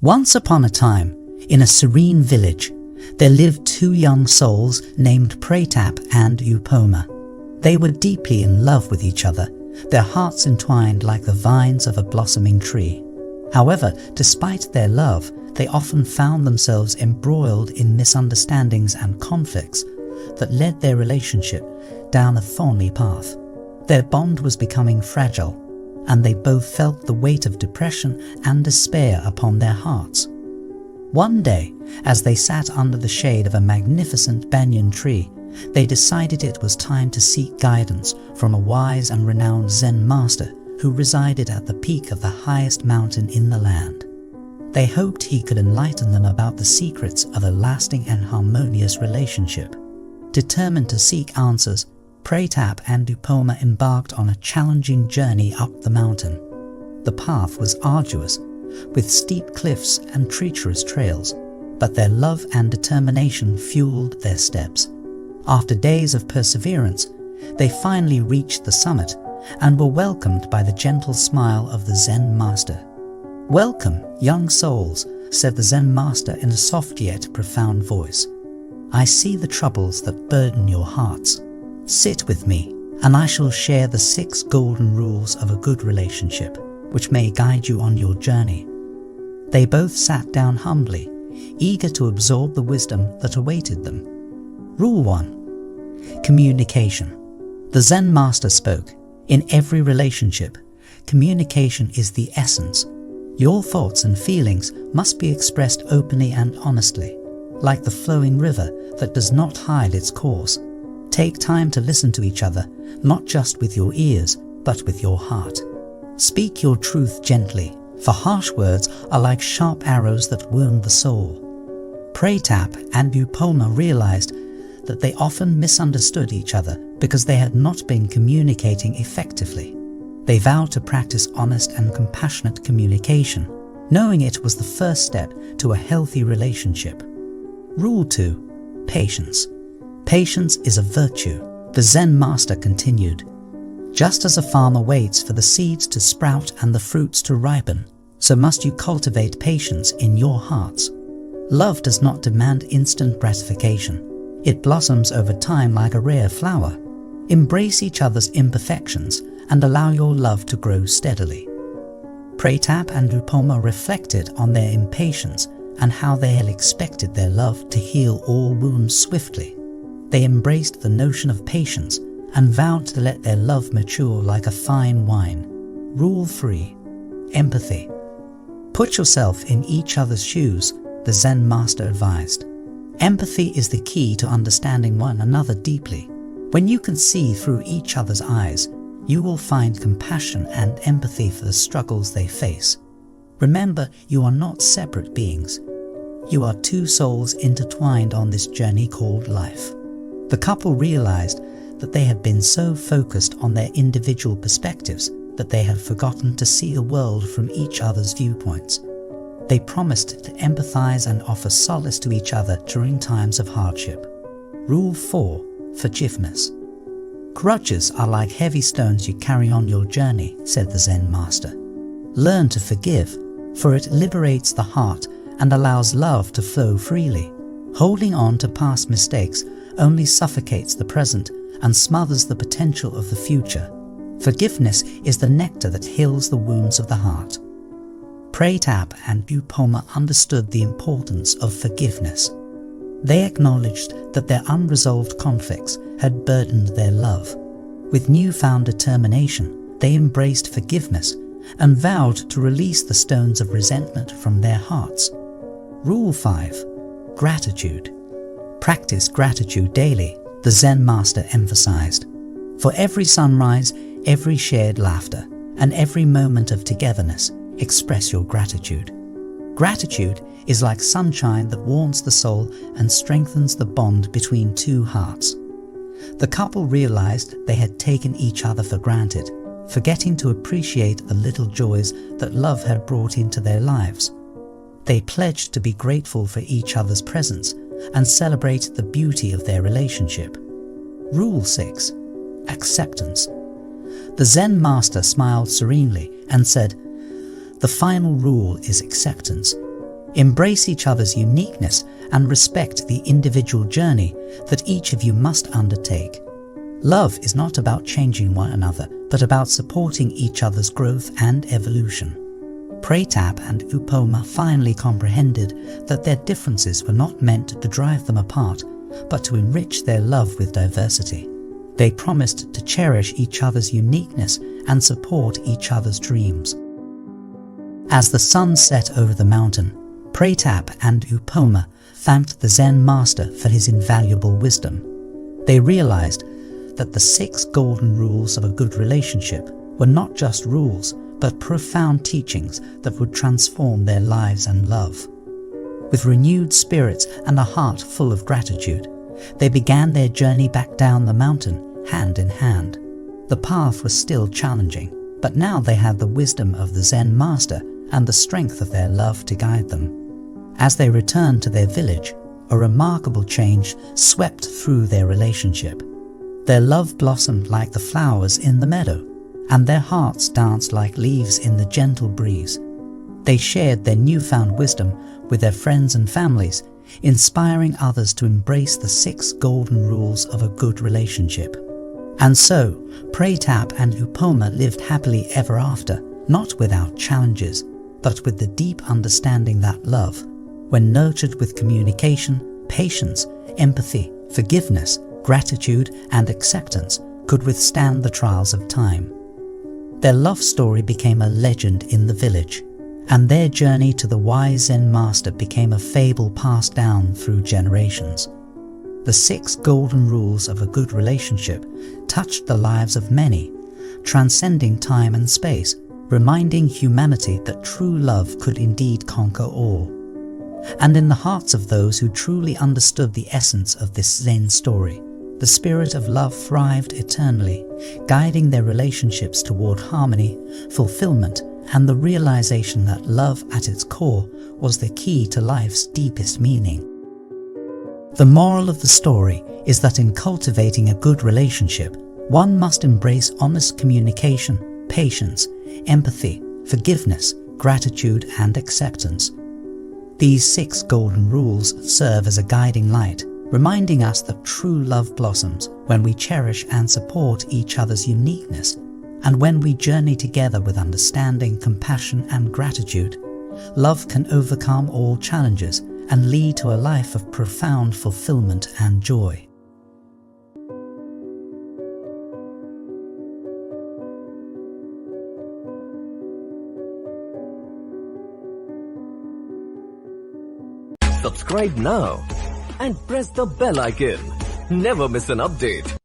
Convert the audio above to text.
Once upon a time, in a serene village, there lived two young souls named Pratap and Upoma. They were deeply in love with each other, their hearts entwined like the vines of a blossoming tree. However, despite their love, they often found themselves embroiled in misunderstandings and conflicts that led their relationship down a thorny path. Their bond was becoming fragile, and they both felt the weight of depression and despair upon their hearts. One day, as they sat under the shade of a magnificent banyan tree, they decided it was time to seek guidance from a wise and renowned Zen master who resided at the peak of the highest mountain in the land. They hoped he could enlighten them about the secrets of a lasting and harmonious relationship. Determined to seek answers, Pratap and Upoma embarked on a challenging journey up the mountain. The path was arduous, with steep cliffs and treacherous trails, but their love and determination fueled their steps. After days of perseverance, they finally reached the summit and were welcomed by the gentle smile of the Zen master. "Welcome, young souls," said the Zen master in a soft yet profound voice. "I see the troubles that burden your hearts. Sit with me, and I shall share the 6 golden rules of a good relationship, which may guide you on your journey." They both sat down humbly, eager to absorb the wisdom that awaited them. Rule 1. Communication. The Zen master spoke, "In every relationship, communication is the essence. Your thoughts and feelings must be expressed openly and honestly, like the flowing river that does not hide its course. Take time to listen to each other, not just with your ears, but with your heart. Speak your truth gently, for harsh words are like sharp arrows that wound the soul." Pratap and Upoma realized that they often misunderstood each other because they had not been communicating effectively. They vowed to practice honest and compassionate communication, knowing it was the first step to a healthy relationship. Rule 2. Patience. Patience is a virtue, the Zen master continued. Just as a farmer waits for the seeds to sprout and the fruits to ripen, so must you cultivate patience in your hearts. Love does not demand instant gratification. It blossoms over time like a rare flower. Embrace each other's imperfections and allow your love to grow steadily. Pratap and Upoma reflected on their impatience and how they had expected their love to heal all wounds swiftly. They embraced the notion of patience and vowed to let their love mature like a fine wine. Rule 3. Empathy. Put yourself in each other's shoes, the Zen master advised. Empathy is the key to understanding one another deeply. When you can see through each other's eyes, you will find compassion and empathy for the struggles they face. Remember, you are not separate beings. You are two souls intertwined on this journey called life. The couple realized that they had been so focused on their individual perspectives that they had forgotten to see the world from each other's viewpoints. They promised to empathize and offer solace to each other during times of hardship. Rule 4. Forgiveness. Grudges are like heavy stones you carry on your journey, said the Zen master. Learn to forgive, for it liberates the heart and allows love to flow freely. Holding on to past mistakes only suffocates the present and smothers the potential of the future. Forgiveness is the nectar that heals the wounds of the heart. Pratap and Upoma understood the importance of forgiveness. They acknowledged that their unresolved conflicts had burdened their love. With newfound determination, they embraced forgiveness and vowed to release the stones of resentment from their hearts. Rule 5. Gratitude. Practice gratitude daily, the Zen master emphasized. For every sunrise, every shared laughter, and every moment of togetherness, express your gratitude. Gratitude is like sunshine that warms the soul and strengthens the bond between two hearts. The couple realized they had taken each other for granted, forgetting to appreciate the little joys that love had brought into their lives. They pledged to be grateful for each other's presence and celebrate the beauty of their relationship. Rule 6. Acceptance. The Zen master smiled serenely and said, "The final rule is acceptance. Embrace each other's uniqueness and respect the individual journey that each of you must undertake. Love is not about changing one another, but about supporting each other's growth and evolution. Pratap and Upoma finally comprehended that their differences were not meant to drive them apart, but to enrich their love with diversity. They promised to cherish each other's uniqueness and support each other's dreams. As the sun set over the mountain, Pratap and Upoma thanked the Zen master for his invaluable wisdom. They realized that the 6 golden rules of a good relationship were not just rules, but profound teachings that would transform their lives and love. With renewed spirits and a heart full of gratitude, they began their journey back down the mountain, hand in hand. The path was still challenging, but now they had the wisdom of the Zen master and the strength of their love to guide them. As they returned to their village, a remarkable change swept through their relationship. Their love blossomed like the flowers in the meadow, and their hearts danced like leaves in the gentle breeze. They shared their newfound wisdom with their friends and families, inspiring others to embrace the 6 golden rules of a good relationship. And so, Pratap and Upoma lived happily ever after, not without challenges, but with the deep understanding that love, when nurtured with communication, patience, empathy, forgiveness, gratitude, and acceptance, could withstand the trials of time. Their love story became a legend in the village, and their journey to the wise Zen master became a fable passed down through generations. The 6 golden rules of a good relationship touched the lives of many, transcending time and space, reminding humanity that true love could indeed conquer all. And in the hearts of those who truly understood the essence of this Zen story, the spirit of love thrived eternally, guiding their relationships toward harmony, fulfillment, and the realization that love at its core was the key to life's deepest meaning. The moral of the story is that in cultivating a good relationship, one must embrace honest communication, patience, empathy, forgiveness, gratitude, and acceptance. These 6 golden rules serve as a guiding light, reminding us that true love blossoms when we cherish and support each other's uniqueness, and when we journey together with understanding, compassion, and gratitude. Love can overcome all challenges and lead to a life of profound fulfillment and joy. Subscribe now and press the bell icon. Never miss an update.